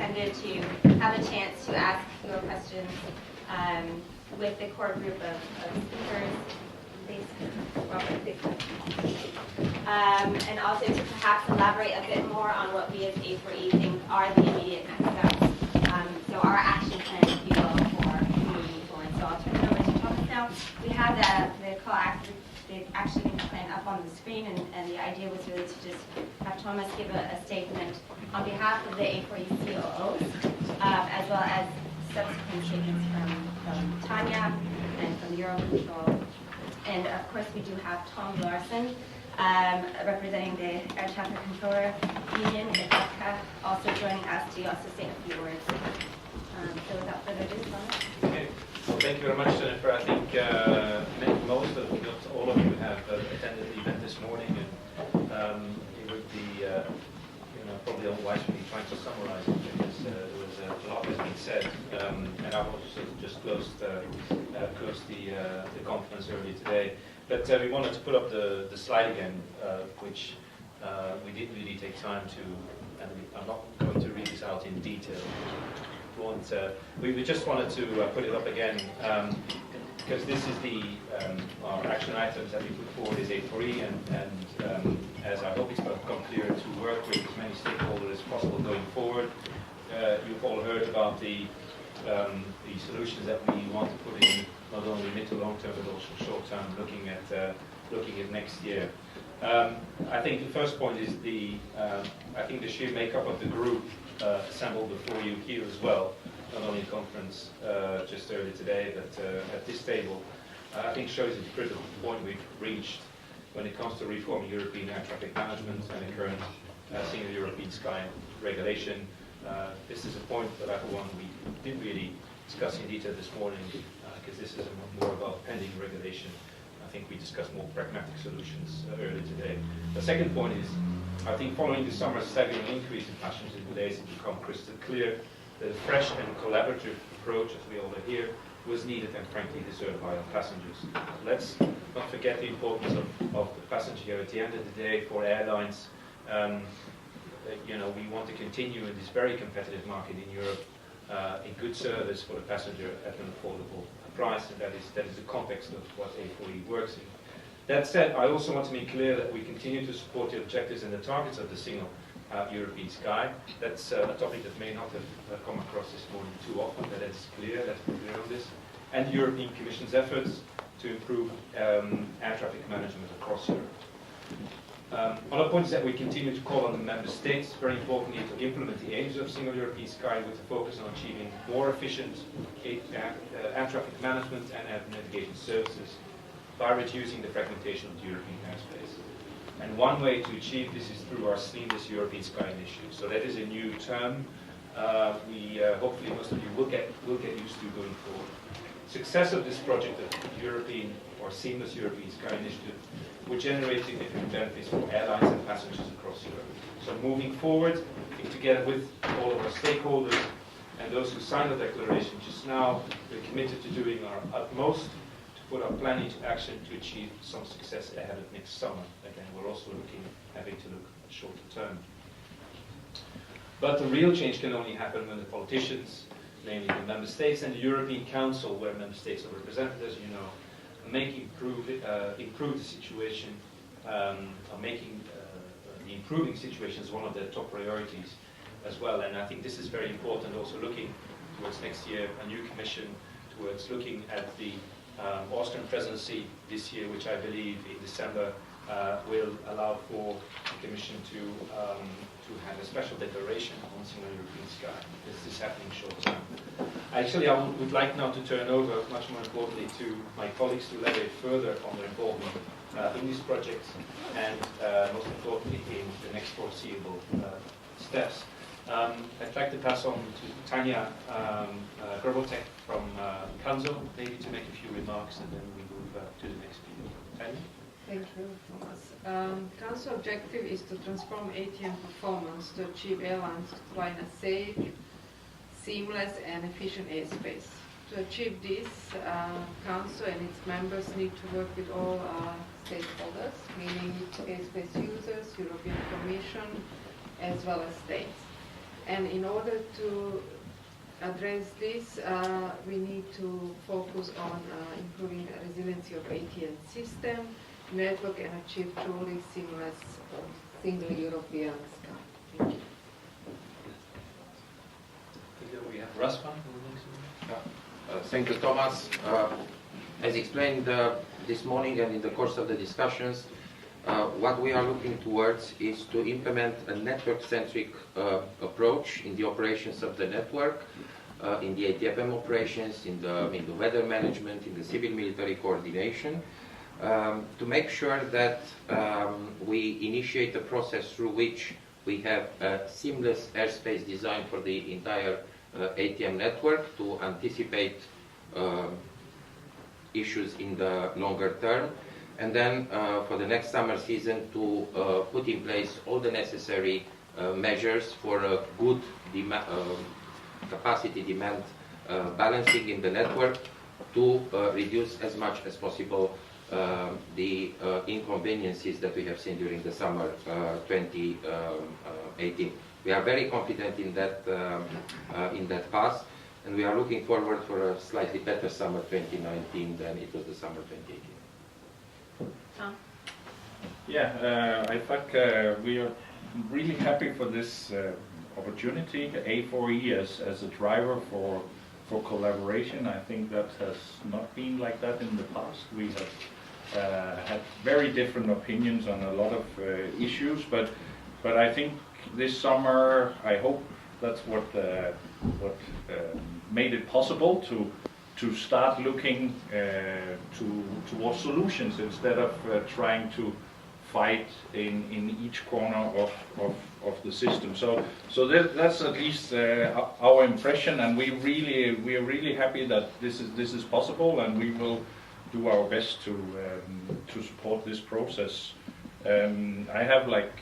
intended to have a chance to ask your questions with the core group of speakers. And also to perhaps elaborate a bit more on what we as A4E think are the immediate next steps. So our action plan, if you will, for moving forward. So I'll turn it over to Thomas now. We have the action plan up on the screen, and the idea was really to just have Thomas give a statement on behalf of the A4E COOs, as well as subsequent statements from Tanya and from Eurocontrol. And of course, we do have Tom Larson, representing the Air Traffic Controller Union, the DEFCA, also joining us to also say a few words. So without further ado, Thomas. Okay. Well, thank you very much, Jennifer. I think most of, if not all of you, have attended the event this morning, and it would be, probably unwise for me trying to summarize it because there was a lot has been said, and I've also just closed the conference earlier today. But we wanted to put up the slide again, which we didn't really take time to, and I'm not going to read this out in detail. We just wanted to put it up again because this is our action items that we put forward as A4E, and as I hope it's become clear, to work with as many stakeholders as possible going forward. You've all heard about the solutions that we want to put in, not only mid to long term but also short term, looking at next year. I think the first point is I think the sheer makeup of the group assembled before you here as well, not only in conference just earlier today, but at this table, I think shows the critical point we've reached when it comes to reforming European air traffic management and the current Single European Sky regulation. This is a point that I, for one, we didn't really discuss in detail this morning because this is more about pending regulation. I think we discussed more pragmatic solutions earlier today. The second point is, I think following the summer's staggering increase in passenger delays, it became crystal clear that a fresh and collaborative approach, as we all are here, was needed and frankly deserved by our passengers. Let's not forget the importance of the passenger here. At the end of the day, for airlines, we want to continue in this very competitive market in Europe, in good service for the passenger at an affordable price, and that is the context of what A4E works in. That said, I also want to make clear that we continue to support the objectives and the targets of the Single European Sky. That's a topic that may not have come across this morning too often, but let's be clear on this. And the European Commission's efforts to improve air traffic management across Europe. Another point is that we continue to call on the Member States, very importantly, to implement the aims of Single European Sky with a focus on achieving more efficient air traffic management and air navigation services by reducing the fragmentation of the European airspace. And one way to achieve this is through our Seamless European Sky initiative. So that is a new term hopefully most of you will get used to going forward. Success of this project of European or Seamless European Sky initiative will generate significant benefits for airlines and passengers across Europe. So moving forward, together with all of our stakeholders and those who signed the declaration just now, we're committed to doing our utmost to put our plan into action to achieve some success ahead of next summer. Again, we're also having to look at shorter term. But the real change can only happen when the politicians, namely the Member States and the European Council, where Member States are represented, as you know, improve the situation, making the improving situation is one of their top priorities as well. And I think this is very important, also looking towards next year, a new commission, towards looking at the Austrian presidency this year, which I believe in December will allow for the Commission to have a special declaration on Single European Sky. This is happening short term. Actually, I would like now to turn over, much more importantly, to my colleagues to elaborate further on their involvement in this project and, most importantly, in the next foreseeable steps. I'd like to pass on to Tanya Grbotek from Council, maybe to make a few remarks, and then we move to the next speaker. Tanya? Thank you, Thomas. Council objective is to transform ATM performance to achieve airlines to fly in a safe, seamless and efficient airspace. To achieve this, Council and its members need to work with all stakeholders, meaning airspace users, European Commission, as well as states. And in order to address this, we need to focus on improving the resiliency of ATM system, network, and achieve truly seamless single European sky. Thank you. We have Rasmus. Thank you, Thomas. As explained this morning and in the course of the discussions, what we are looking towards is to implement a network-centric approach in the operations of the network, in the ATFM operations, in the weather management, in the civil-military coordination, to make sure that we initiate a process through which we have a seamless airspace design for the entire ATM network to anticipate issues in the longer term, and then for the next summer season to put in place all the necessary measures for a good capacity demand balancing in the network to reduce as much as possible the inconveniences that we have seen during the summer 2018. We are very confident in that path, and we are looking forward for a slightly better summer 2019 than it was the summer 2018. Tom? Yeah, I think we are really happy for this opportunity. A4E as a driver for collaboration. I think that has not been like that in the past. We have had very different opinions on a lot of issues, but I think this summer, I hope that's what made it possible to start looking towards solutions instead of trying to fight in each corner of the system. So that's at least our impression, and we are really happy that this is possible, and we will do our best to support this process. I have like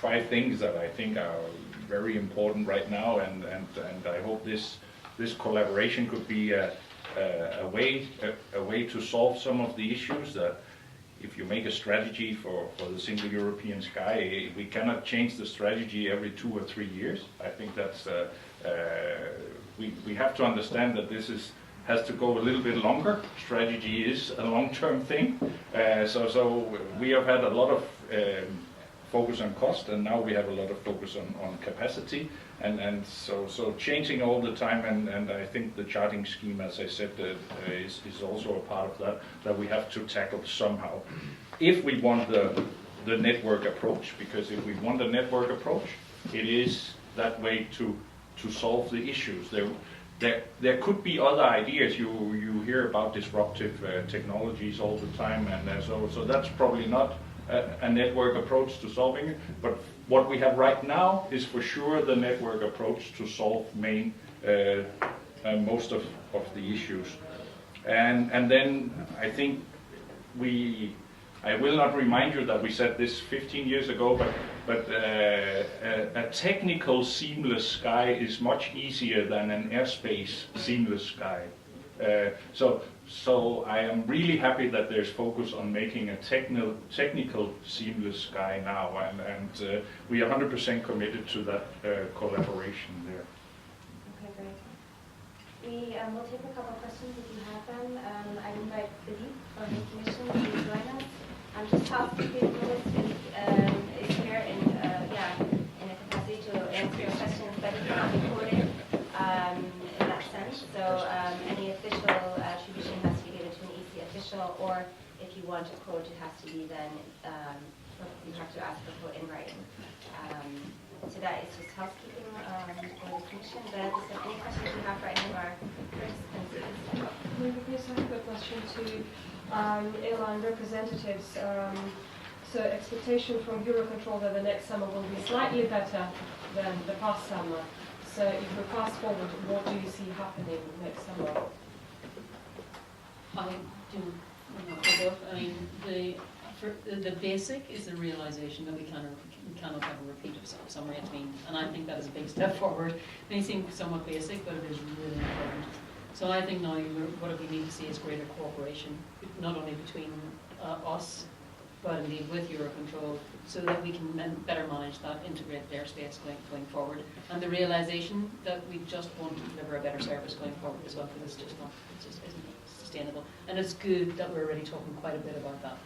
5 things that I think are very important right now, and I hope this collaboration could be a way to solve some of the issues. That if you make a strategy for the single European sky, we cannot change the strategy every 2 or 3 years. I think that's we have to understand that this has to go a little bit longer. Strategy is a long-term thing. So we have had a lot of focus on cost, and now we have a lot of focus on capacity, and so changing all the time, and I think the charting scheme, as I said, is also a part of that we have to tackle somehow, if we want the network approach, because if we want the network approach, it is that way to solve the issues. There could be other ideas. You hear about disruptive technologies all the time, and so that's probably not a network approach to solving it, but what we have right now is for sure the network approach to solve most of the issues. And then I think I will not remind you that we said this 15 years ago, but a technical seamless sky is much easier than an airspace seamless sky. So I am really happy that there's focus on making a technical seamless sky now, and we are 100% committed to that collaboration there. Okay, great. We will take a couple of questions if you have them. I invite Philippe from the Commission to join us. Just housekeeping, Philippe is here in a capacity to answer your questions, but it's not recorded in that sense. So any official attribution has to be given to an EC official, or if you want a quote, it has to be then you have to ask for a quote in writing. So that is just housekeeping for the Commission. But if any questions you have for any of our participants, Maybe please have a question to airline representatives. So expectation from Eurocontrol that the next summer will be slightly better than the past summer. So if we fast forward, what do you see happening next summer? I do. I mean, the basic is the realization that we cannot have a repeat of summer 18, and I think that is a big step forward. It may seem somewhat basic, but it is really important. So I think now what we need to see is greater cooperation, not only between us but indeed with Eurocontrol, so that we can then better manage that integrated airspace going forward. And the realisation that we just want to deliver a better service going forward as well, because it just isn't sustainable. And it's good that we're already talking quite a bit about that.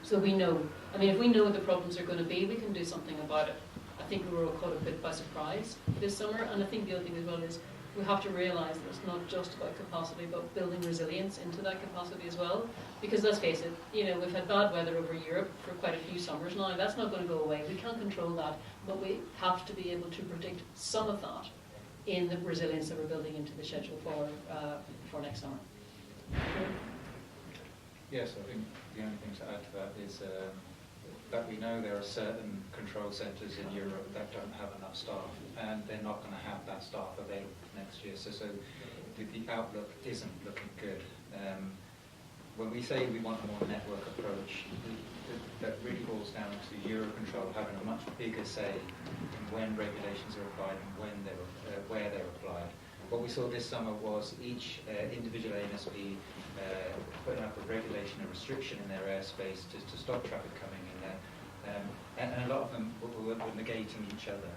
So we know, I mean, if we know what the problems are going to be, we can do something about it. I think we were all caught a bit by surprise this summer, and I think the other thing as well is we have to realise that it's not just about capacity, but building resilience into that capacity as well. Because let's face it, you know, we've had bad weather over Europe for quite a few summers now. That's not going to go away. We can't control that, but we have to be able to predict some of that in the resilience that we're building into the schedule for next summer. Yes, I think the only thing to add to that is that we know there are certain control centres in Europe that don't have enough staff, and they're not going to have that staff available next year. So the outlook isn't looking good. When we say we want a more network approach, that really boils down to Eurocontrol having a much bigger say in when regulations are applied and where they're applied. What we saw this summer was each individual ANSP putting up a regulation and restriction in their airspace to stop traffic coming in there. And a lot of them were negating each other.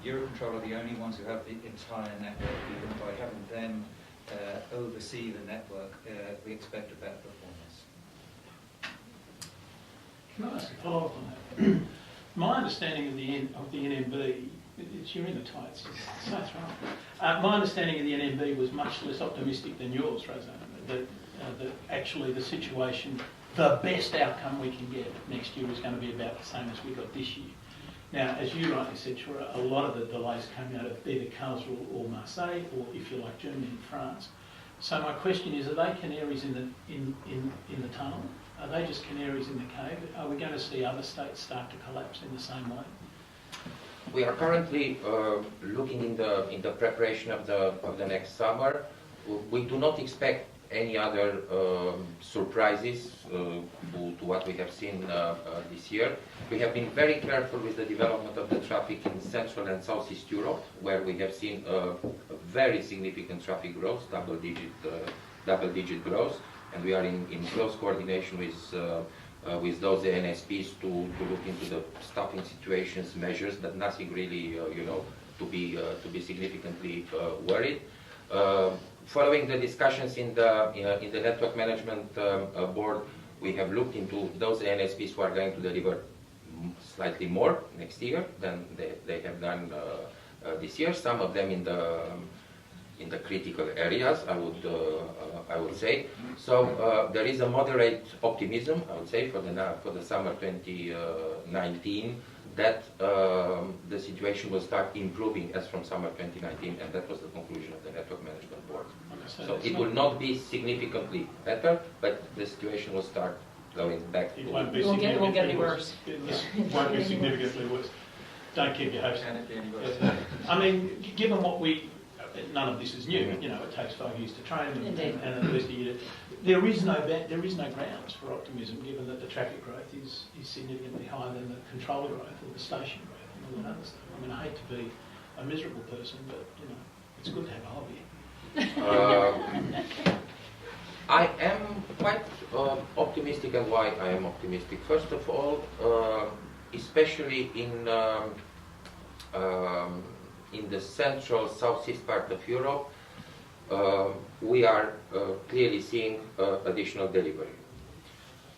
Eurocontrol are the only ones who have the entire network, even by having them oversee the network, we expect a better performance. Can I ask a follow-up on that? My understanding of the NMB, you're in the tights, so right. My understanding of the NMB was much less optimistic than yours, Rosanna. That actually the situation, the best outcome we can get next year is going to be about the same as we got this year. Now, as you rightly said, Shura, a lot of the delays came out of either Karlsruhe or Marseille, or if you like, Germany and France. So my question is, are they canaries in the tunnel? Are they just canaries in the cave? Are we going to see other states start to collapse in the same way? We are currently looking in the preparation of the next summer. We do not expect any other surprises to what we have seen this year. We have been very careful with the development of the traffic in Central and Southeast Europe, where we have seen a very significant traffic growth, double-digit growth, and we are in close coordination with those ANSPs to look into the staffing situations, measures, but nothing really, to be significantly worried. Following the discussions in the network management board, we have looked into those ANSPs who are going to deliver slightly more next year than they have done this year. Some of them in the critical areas, I would say. So there is a moderate optimism, I would say, for the summer 2019, that the situation will start improving as from summer 2019, and that was the conclusion of the network management board. Okay, so it will not be significantly better, but the situation will start going back. It won't be It won't get any worse. It won't be significantly worse. Don't keep your hopes up. I mean, given what none of this is new. You know, it takes 5 years to train and at least a year. There is no grounds for optimism, given that the traffic growth is significantly higher than the controller growth or the station growth and all that other stuff. I mean, I hate to be a miserable person, but it's good to have a hobby. I am quite optimistic, and why I am optimistic? First of all, especially in the central southeast part of Europe, we are clearly seeing additional delivery.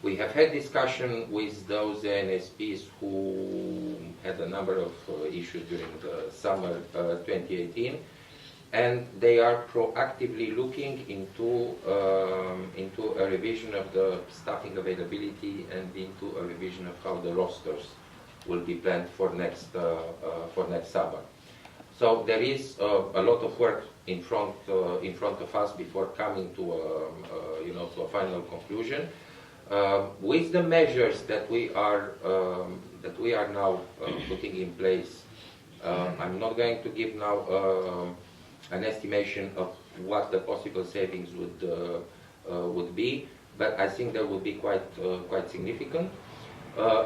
We have had discussion with those NSPs who had a number of issues during the summer 2018, and they are proactively looking into a revision of the staffing availability and into a revision of how the rosters will be planned for next summer. So there is a lot of work in front of us before coming to a final conclusion. With the measures that we are now putting in place, I'm not going to give now an estimation of what the possible savings would be, but I think that would be quite significant.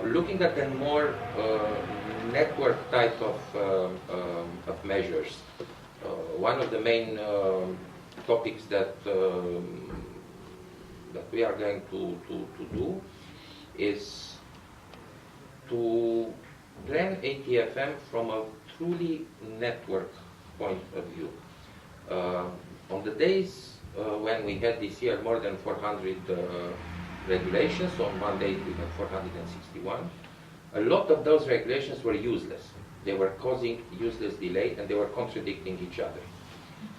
Looking at a more network type of measures, one of the main topics that we are going to do is to plan ATFM from a truly network point of view. On the days when we had this year more than 400 regulations, on one day we had 461, a lot of those regulations were useless. They were causing useless delay and they were contradicting each other.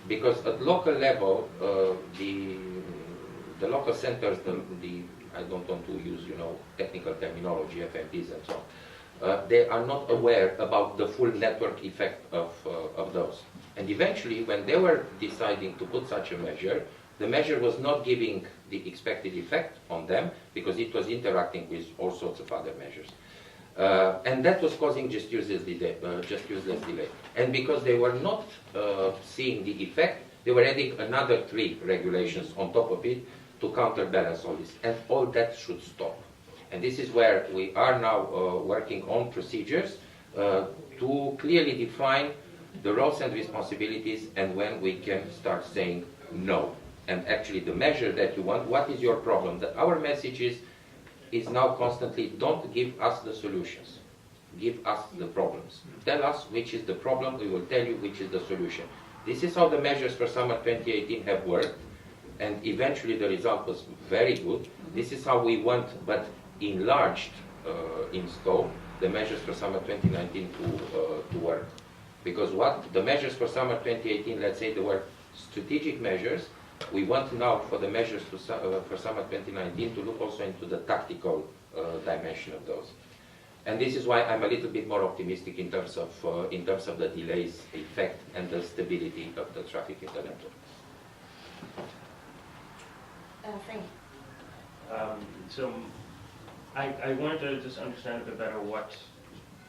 Because at local level, the local centers, I don't want to use, technical terminology, FMPs and so on, they are not aware about the full network effect of those. And eventually, when they were deciding to put such a measure, the measure was not giving the expected effect on them because it was interacting with all sorts of other measures. And that was causing just useless delay. And because they were not seeing the effect, they were adding another 3 regulations on top of it to counterbalance all this. And all that should stop. And this is where we are now working on procedures to clearly define the roles and responsibilities and when we can start saying no. And actually the measure that you want, what is your problem? That our message is now constantly, don't give us the solutions. Give us the problems. Tell us which is the problem, we will tell you which is the solution. This is how the measures for summer 2018 have worked, and eventually the result was very good. This is how we want, but enlarged in scope, the measures for summer 2019 to work. Because what the measures for summer 2018, let's say they were strategic measures, we want now for the measures for summer 2019 to look also into the tactical dimension of those. And this is why I'm a little bit more optimistic in terms of the delays effect and the stability of the traffic in the network. Frank. So I wanted to just understand a bit better what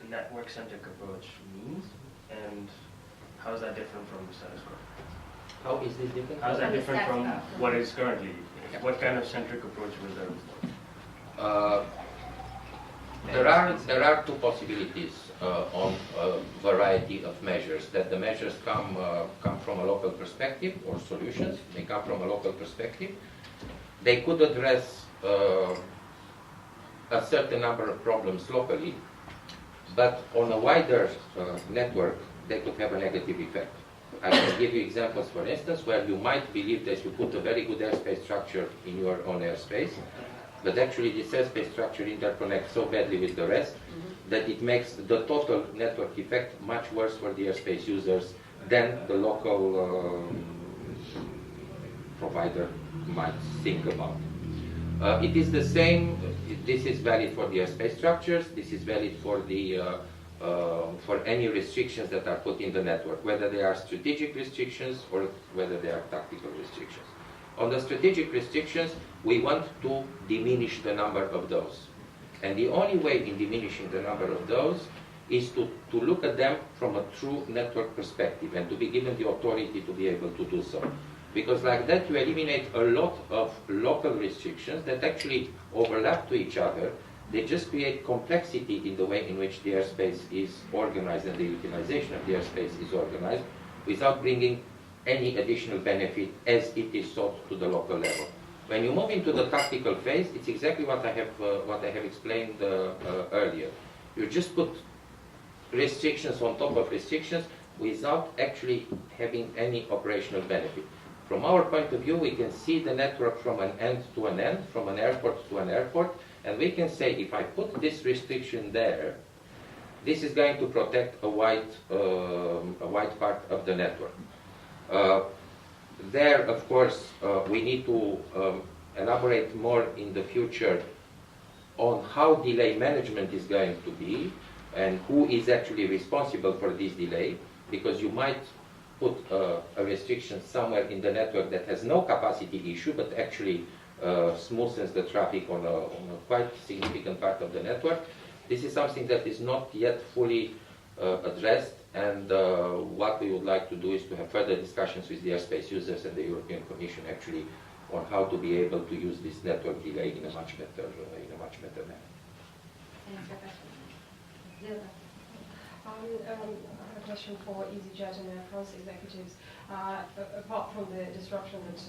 the network-centric approach means and how is that different from the status quo? How is this different? How is that From the different from status quo. what is currently? What kind of centric approach was there before? There are 2 possibilities on a variety of measures. That the measures come from a local perspective, or solutions. They come from a local perspective. They could address a certain number of problems locally, but on a wider network, they could have a negative effect. I can give you examples, for instance, where you might believe that you put a very good airspace structure in your own airspace, but actually this airspace structure interconnects so badly with the rest that it makes the total network effect much worse for the airspace users than the local provider might think about. It is the same, this is valid for the airspace structures, this is valid for any restrictions that are put in the network, whether they are strategic restrictions or whether they are tactical restrictions. On the strategic restrictions, we want to diminish the number of those. And the only way in diminishing the number of those is to look at them from a true network perspective and to be given the authority to be able to do so. Because like that you eliminate a lot of local restrictions that actually overlap to each other. They just create complexity in the way in which the airspace is organized and the utilization of the airspace is organized without bringing any additional benefit as it is sought to the local level. When you move into the tactical phase, it's exactly what I have explained earlier. You just put restrictions on top of restrictions without actually having any operational benefit. From our point of view, we can see the network from an end to an end, from an airport to an airport, and we can say, if I put this restriction there, this is going to protect a wide part of the network. There, of course, we need to elaborate more in the future on how delay management is going to be and who is actually responsible for this delay, because you might put a restriction somewhere in the network that has no capacity issue, but actually smoothens the traffic on a quite significant part of the network. This is something that is not yet fully addressed, and what we would like to do is to have further discussions with the airspace users and the European Commission actually on how to be able to use this network delay in a much better manner. Thanks for the question. I have a question for EasyJet and Air France executives. Apart from the disruption that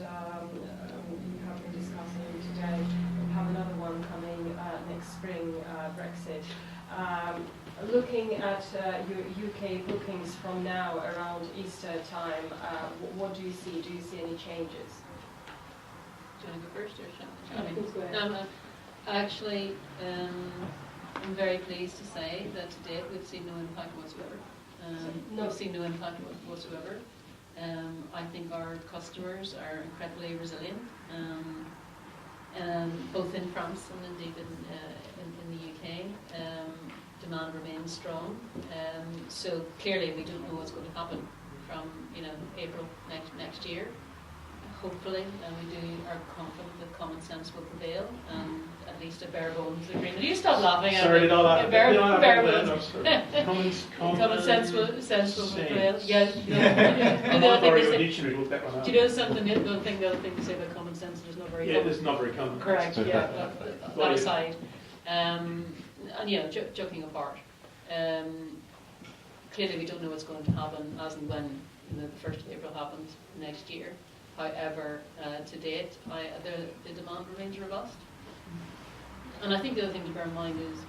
you have been discussing today, we have another one coming next spring, Brexit. Looking at your UK bookings from now around Easter time, what do you see? Do you see any changes? Do you want to go first or shall I? Please go ahead. Actually, I'm very pleased to say that to date we've seen no impact whatsoever. No. We've seen no impact whatsoever. I think our customers are incredibly resilient, both in France and indeed in the UK. Demand remains strong. So clearly we don't know what's going to happen from April next year. Hopefully, we are confident that common sense will prevail, and at least a bare bones agreement. You stop laughing. Sorry, no, a bare bones. Common sense will prevail. Yeah. I'm not borrowing your dictionary. Look that one up. Do you know something? The other thing to say about common sense is not very. Yeah, it's not very common. Correct. Yeah. That aside, and joking apart, clearly we don't know what's going to happen as and when the 1st of April happens next year. However, to date, the demand remains robust. And I think the other thing to bear in mind is,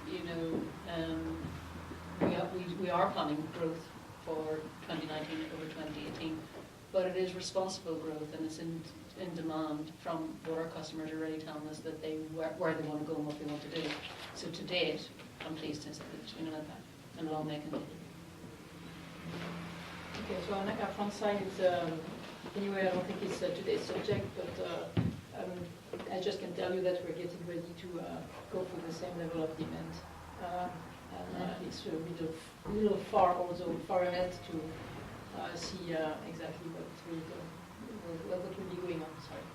we are planning growth for 2019 over 2018, but it is responsible growth, and it's in demand from what our customers are really telling us that where they want to go and what they want to do. So to date, I'm pleased to say that there's been no impact, and it'll make it. Okay, so on Air France side, it's anyway, I don't think it's today's subject, but I just can tell you that we're getting ready to go for the same level of demand. It's a little far, also far ahead to see exactly what will be going on. Sorry.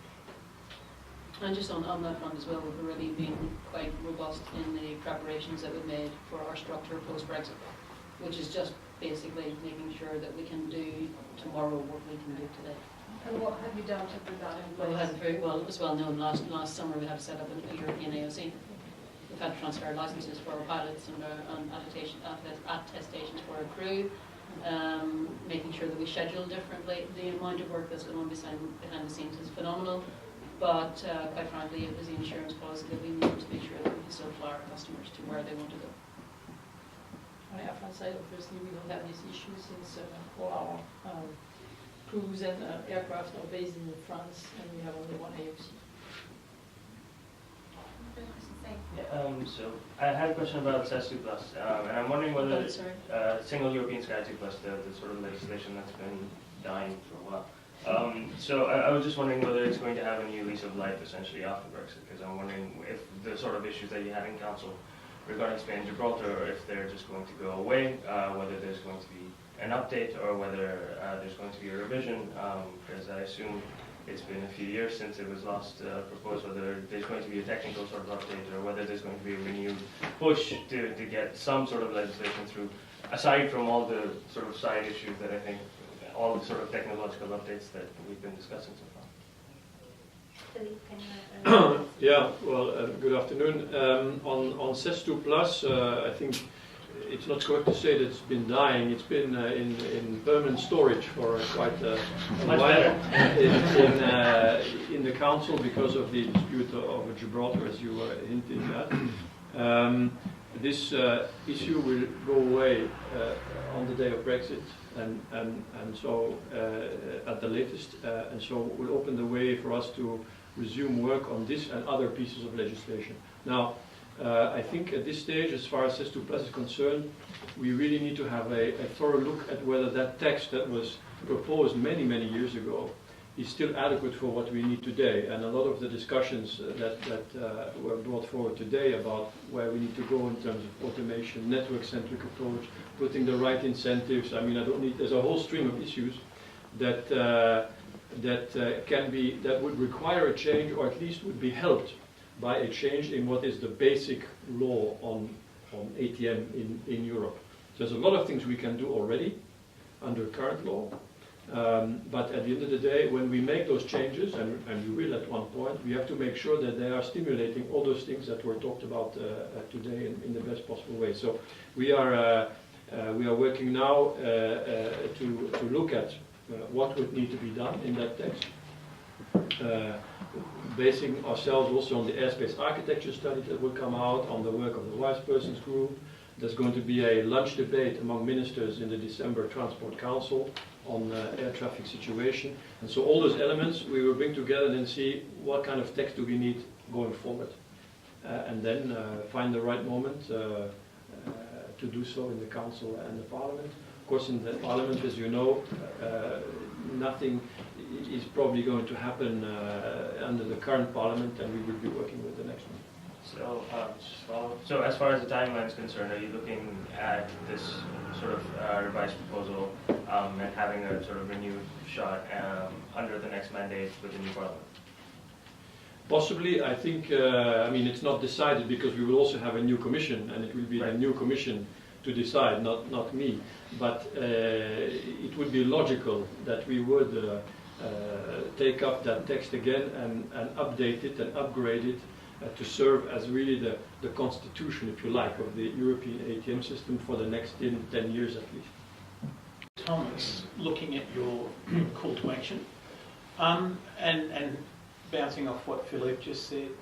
And just on that front as well, we've already been quite robust in the preparations that we've made for our structure post-Brexit, which is just basically making sure that we can do tomorrow what we can do today. And what have you done to put that in Well, we place? had very well, it was well known last summer we had to set up a European AOC. We've had to transfer licenses for our pilots and attestations for our crew, making sure that we schedule differently. The amount of work that's going on behind the scenes is phenomenal, but quite frankly it was the insurance policy that we needed to make sure that we can still fly our customers to where they want to go. On the Air France side, obviously, we don't have this issue since all our crews and aircraft are based in France, and we have only one AOC. So I had a question about CES2+, and I'm wondering whether Single European Sky 2+, the sort of legislation that's been dying for a while. So I was just wondering whether it's going to have a new lease of life essentially after Brexit, because I'm wondering if the sort of issues that you had in Council regarding Spain and Gibraltar, or if they're just going to go away, whether there's going to be an update or whether there's going to be a revision, because I assume it's been a few years since it was last proposed, whether there's going to be a technical sort of update or whether there's going to be a renewed push to get some sort of legislation through, aside from all the sort of side issues that I think, all the sort of technological updates that we've been discussing so far. Philippe, can you Yeah, well, good afternoon. On CES2+, I think it's not correct to say that it's been dying. It's been in permanent storage for quite a while in the council because of the dispute over Gibraltar, as you were hinting at. This issue will go away on the day of Brexit, and so at the latest, and so will open the way for us to resume work on this and other pieces of legislation. Now, I think at this stage, as far as CES2+ is concerned, we really need to have a thorough look at whether that text that was proposed many, many years ago is still adequate for what we need today. And a lot of the discussions that were brought forward today about where we need to go in terms of automation, network-centric approach, putting the right incentives. I mean, there's a whole stream of issues that that would require a change, or at least would be helped by a change in what is the basic law on ATM in Europe. There's a lot of things we can do already under current law, but at the end of the day, when we make those changes, and we will at one point, we have to make sure that they are stimulating all those things that were talked about today in the best possible way. So we are working now to look at what would need to be done in that text, basing ourselves also on the airspace architecture study that will come out, on the work of the wise persons group, There's going to be a lunch debate among ministers in the December Transport Council on air traffic situation. And so all those elements we will bring together and then see what kind of text do we need going forward. And then find the right moment to do so in the Council and the Parliament. Of course, in the Parliament, as you know, nothing is probably going to happen under the current Parliament, and we will be working with the next one. So, just follow. So, as far as the timeline is concerned, are you looking at this sort of revised proposal and having a sort of renewed shot under the next mandate with the new Parliament? Possibly, I think, I mean, it's not decided because we will also have a new commission, and it will be the new commission to decide, not me. But it would be logical that we would take up that text again and update it and upgrade it to serve as really the constitution, if you like, of the European ATM system for the next 10 years at least. Thomas, looking at your call to action, and bouncing off what Philippe just said,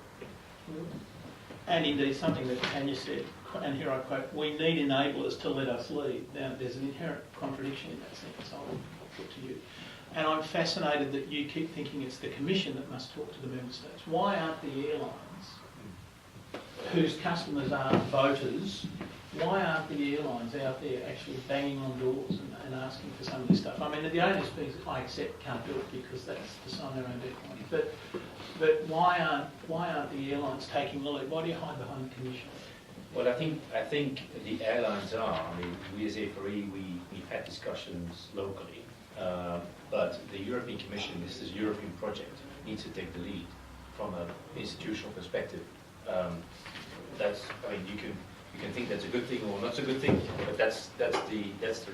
and indeed something that Tanya said, and here I quote, we need enablers to let us lead. Now, there's an inherent contradiction in that sentence I'll put to you. And I'm fascinated that you keep thinking it's the Commission that must talk to the Member States. Why aren't the airlines, whose customers are voters, why aren't the airlines out there actually banging on doors and asking for some of this stuff? I mean, the ANSPs, I accept, can't do it because that's to sign their own debt money. But why aren't the airlines taking the lead? Why do you hide behind the Commission? Well, I think the airlines are. I mean, we as A4E, we've had discussions locally, but the European Commission, this is a European project, needs to take the lead from an institutional perspective. That's, I mean, you can think that's a good thing or not a good thing, but that's the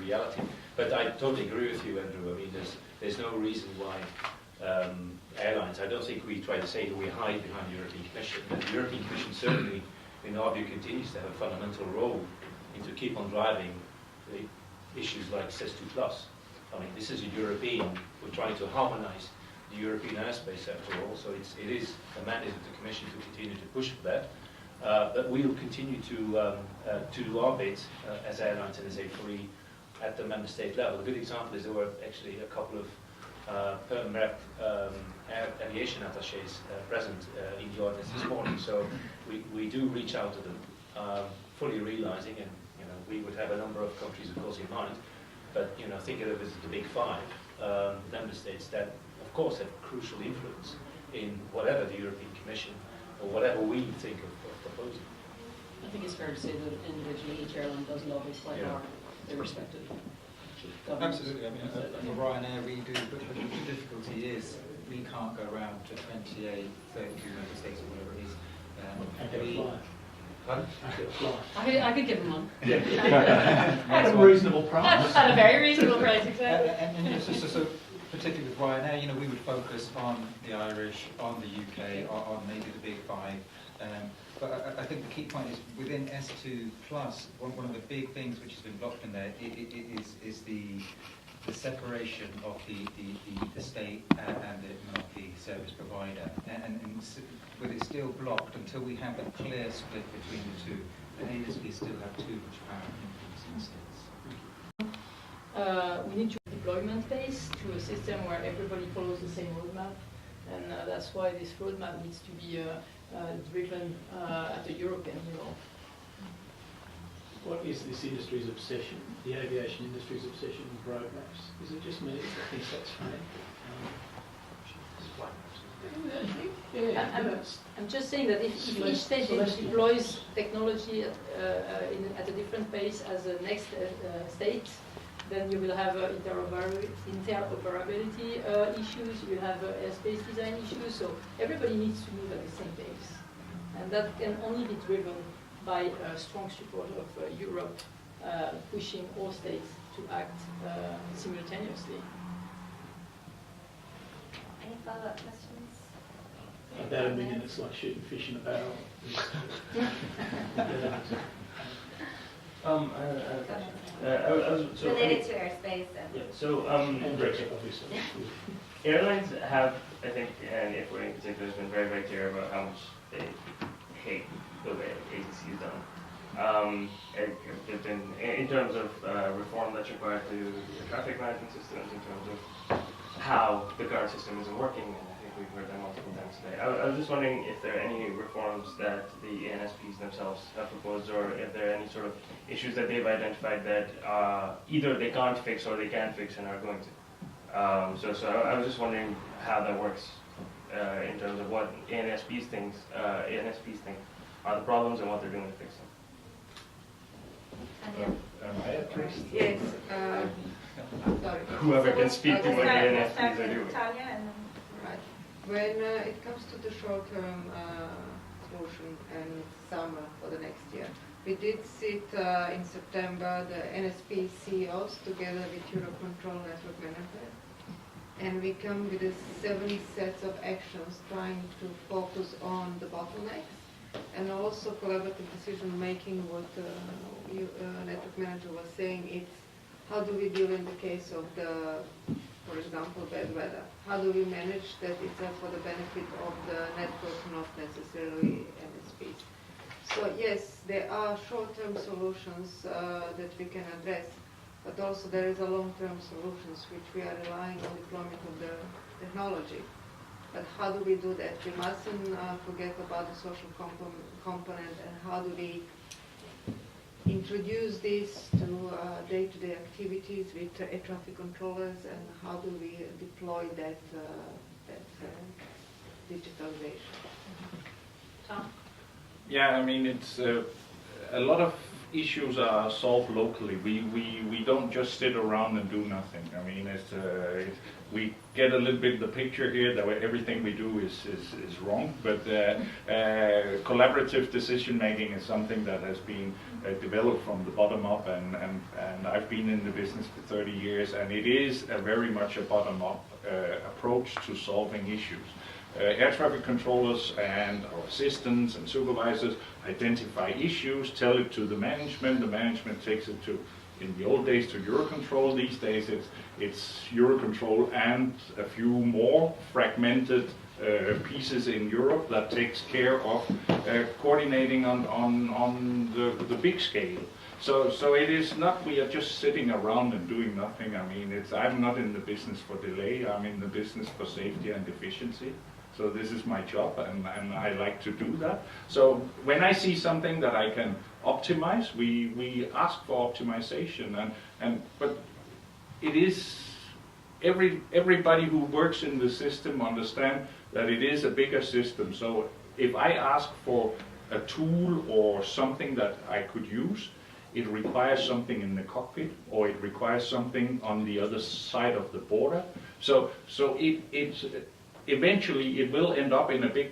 reality. But I totally agree with you, Andrew. I mean, there's no reason why airlines. I don't think we try to say that we hide behind the European Commission. But the European Commission certainly, in our view, continues to have a fundamental role in to keep on driving the issues like CES2+. I mean, this is a European. We're trying to harmonise the European airspace after all. So it is a mandate of the Commission to continue to push for that. But we will continue to do our bit as airlines and as A4E at the member state level. A good example is there were actually a couple of aviation attachés present in the audience this morning. So we do reach out to them, fully realising, and we would have a number of countries, of course, in mind. But think of it as the big five member states that, of course, have crucial influence in whatever the European Commission or whatever we think of proposing. I think it's fair to say that individually each airline does lobby quite hard, their respective governments. Absolutely. I mean, for Ryanair, we do, but the difficulty is we can't go around to 28, 32 member states or whatever it is. I get a fly. Pardon? I get a fly. I could give them one. At a reasonable price. At a very reasonable price, exactly. And so particularly with Ryanair, we would focus on the Irish, on the UK, on maybe the big five. But I think the key point is within S2 Plus, one of the big things which has been blocked in there is the separation of the state and the multi-service provider. And with it still blocked, until we have a clear split between the two, the ANSP still have too much power and influence in states. We need to deployment phase to a system where everybody follows the same roadmap, and that's why this roadmap needs to be driven at the European level. What is this industry's obsession, the aviation industry's obsession with roadmaps? Is it just me that thinks that's funny? I'm just saying that if each state deploys technology at a different pace as the next state, then you will have interoperability issues, you have airspace design issues, so everybody needs to move at the same pace. And that can only be driven by strong support of Europe pushing all states to act simultaneously. Any follow-up questions? About a million, it's like shooting fish in a barrel. Related to airspace. Yeah, so And Brexit, obviously. airlines have, I think, and if we're in particular, has been very, very clear about how much they hate the way ATC is done. in terms of reform that's required to the traffic management systems, in terms of how the current system isn't working, and I think we've heard that multiple times today. I was just wondering if there are any reforms that the ANSPs themselves have proposed, or if there are any sort of issues that they've identified that either they can't fix or they can fix and are going to. So I was just wondering how that works in terms of what ANSPs think are the problems and what they're doing to fix them. Am I at first? Yes, sorry. Whoever can speak to what the ANSPs are doing. Right. When it comes to the short-term solution and summer for the next year, we did sit in September, the NSP CEOs together with Eurocontrol Network Manager, and we come with 7 sets of actions trying to focus on the bottlenecks and also collaborative decision making. What network manager was saying, it's how do we deal in the case of the, for example, bad weather? How do we manage that it's for the benefit of the network, not necessarily NSPs? So yes, there are short-term solutions that we can address, but also there is a long-term solutions which we are relying on deployment of the technology. But how do we do that? We mustn't forget about the social component, and how do we introduce this to day-to-day activities with air traffic controllers, and how do we deploy that digitalization? Tom? Yeah, I mean, it's a lot of issues are solved locally. We don't just sit around and do nothing. I mean, we get a little bit the picture here that everything we do is wrong, but collaborative decision making is something that has been developed from the bottom up, and I've been in the business for 30 years, and it is very much a bottom up approach to solving issues. Air traffic controllers and our assistants and supervisors identify issues, tell it to the management takes it to, in the old days, to Eurocontrol. These days it's Eurocontrol and a few more fragmented pieces in Europe that takes care of coordinating on the big scale. So it is not, we are just sitting around and doing nothing. I mean, I'm not in the business for delay, I'm in the business for safety and efficiency. So this is my job, and I like to do that. So when I see something that I can optimize, we ask for optimization, but it is everybody who works in the system understand that it is a bigger system. So if I ask for a tool or something that I could use, it requires something in the cockpit, or it requires something on the other side of the border. So it's eventually it will end up in a big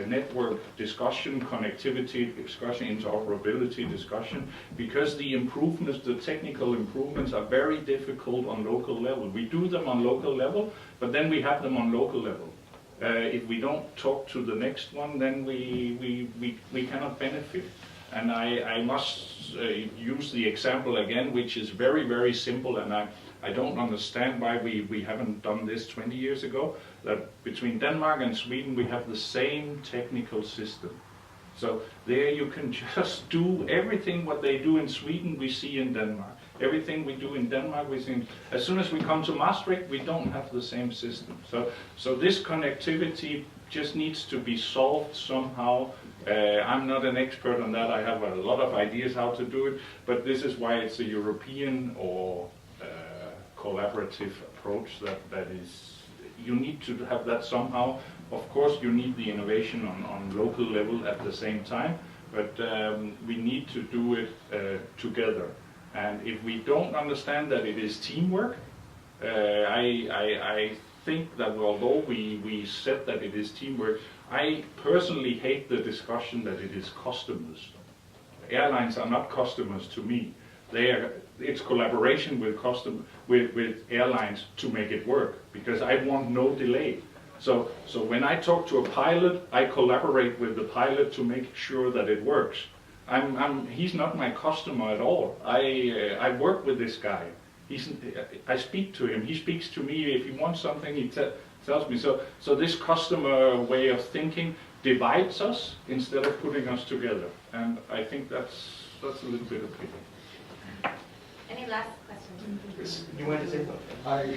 network discussion, connectivity discussion, interoperability discussion, because the improvements, the technical improvements are very difficult on local level. We do them on local level, but then we have them on local level. If we don't talk to the next one, then we cannot benefit. And I must use the example again, which is very, very simple, and I don't understand why we haven't done this 20 years ago, that between Denmark and Sweden we have the same technical system. So there you can just do everything what they do in Sweden we see in Denmark. Everything we do in Denmark we see. As soon as we come to Maastricht, we don't have the same system. So this connectivity just needs to be solved somehow. I'm not an expert on that. I have a lot of ideas how to do it, but this is why it's a European or collaborative approach that is, you need to have that somehow. Of course you need the innovation on local level at the same time, but we need to do it together. And if we don't understand that it is teamwork, I think that although we said that it is teamwork, I personally hate the discussion that it is customers. Airlines are not customers to me. It's collaboration with airlines to make it work, because I want no delay. So when I talk to a pilot, I collaborate with the pilot to make sure that it works. He's not my customer at all. I work with this guy. I speak to him. He speaks to me. If he wants something, he tells me. So this customer way of thinking divides us instead of putting us together. And I think that's that's a little bit of pity. Any last questions? You want to say something? A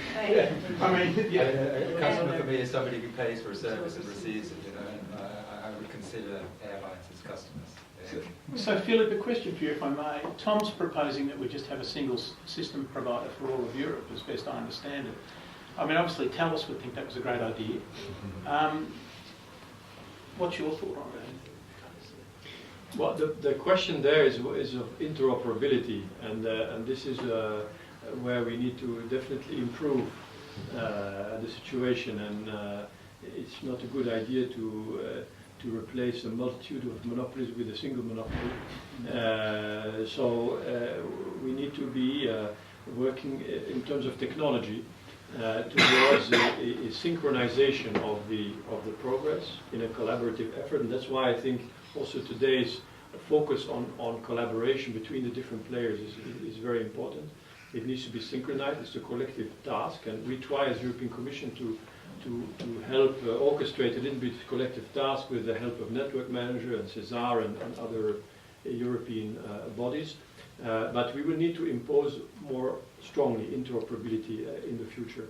customer for me is somebody who pays for a service and receives it, you know, and I would consider airlines as customers. So Philip, a question for you if I may. Tom's proposing that we just have a single system provider for all of Europe, as best I understand it. I mean, obviously Talos would think that was a great idea. What's your thought on that? Well, the question there is of interoperability, and this is where we need to definitely improve the situation, and it's not a good idea to replace a multitude of monopolies with a single monopoly. So we need to be working in terms of technology towards a synchronization of the progress in a collaborative effort, and that's why I think also today's focus on collaboration between the different players is very important. It needs to be synchronized. It's a collective task, and we try as European Commission to help orchestrate a little bit collective task with the help of Network Manager and CESAR and other European bodies. But we will need to impose more strongly interoperability in the future,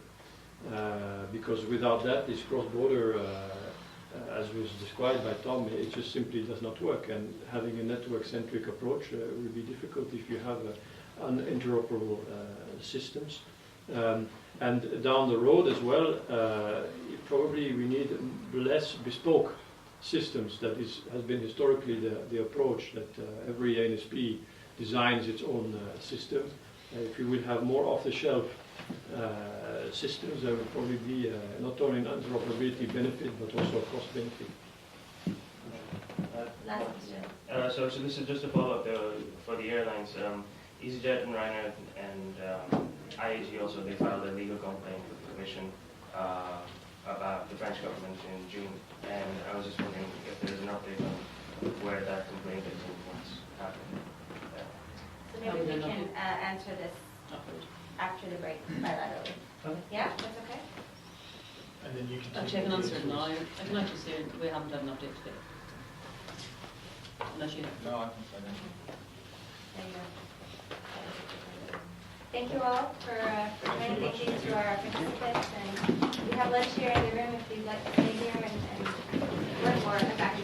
because without that, this cross-border, as was described by Tom, it just simply does not work. And having a network-centric approach will be difficult if you have uninteroperable systems. And down the road as well, probably we need less bespoke systems. That has been historically the approach, that every NSP designs its own system. If you will have more off-the-shelf systems, there will probably be not only an interoperability benefit, but also a cost benefit. Last question. So this is just a follow-up for the airlines. EasyJet and Ryanair and IAG also, they filed a legal complaint with the Commission about the French government in June, and I was just wondering if there's an update on where that complaint is and what's happening. So maybe we can answer this after the break bilaterally. Okay. Yeah, that's okay? And then you can Actually, I can answer it now. I can actually say we haven't had an update today. Unless you... No, I can say that. There you go. Thank you all for joining. Thank you to our participants. And we have lunch here in the room if you'd like to stay here and learn more about